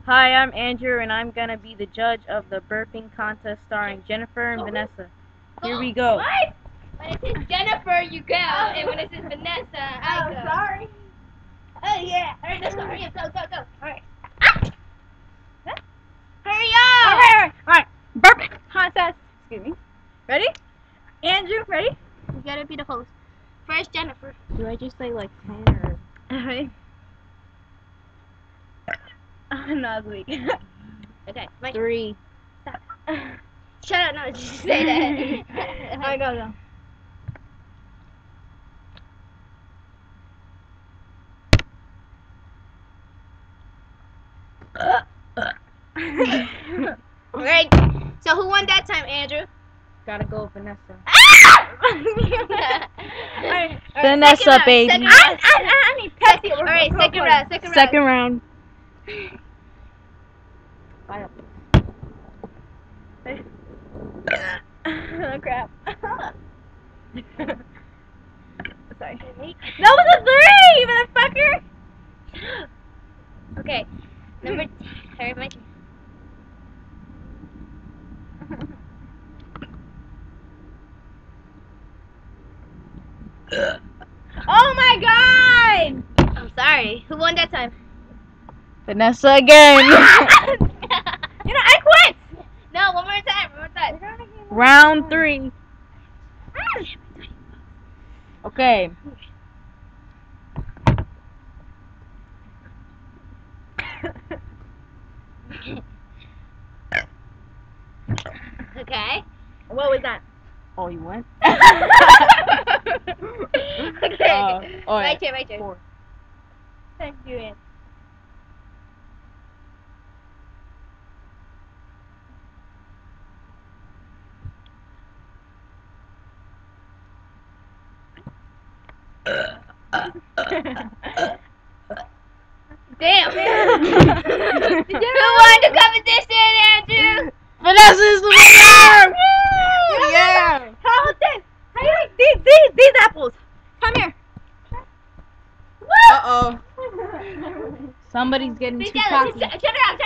Hi, I'm Andrew, and I'm gonna be the judge of the burping contest starring Jennifer and Vanessa. Here we go. What? When it says Jennifer, you go, and when it says Vanessa, I go. Sorry. Oh yeah. All right, let's go. Hurry up, go. All right. Hurry up. All right. Burping contest. Excuse me. Ready? Andrew, ready? You gotta be the host. First, Jennifer. Do I just say like 10 or? Alright. No, it's weak. Okay. My 3. Shut up! No, just say that. Alright, go. Alright. So who won that time, Andrew? Gotta go with Vanessa. Alright, Vanessa, baby. I need Pepsi. Alright, Second round. Bye. Oh, crap. Sorry. That was a 3, motherfucker! Okay. Number. Alright, my turn. Oh my god! I'm sorry. Who won that time? Vanessa again. I quit! No, one more time. Round 3. Okay. Okay. What was that? Oh, you went? Okay. My turn. 4. Thank you, Ann. Damn. Who won the competition, Andrew? Vanessa's the winner! Yeah. How about this? How do you like these apples? Come here. Uh-oh. Somebody's getting too cocky. Shut her up.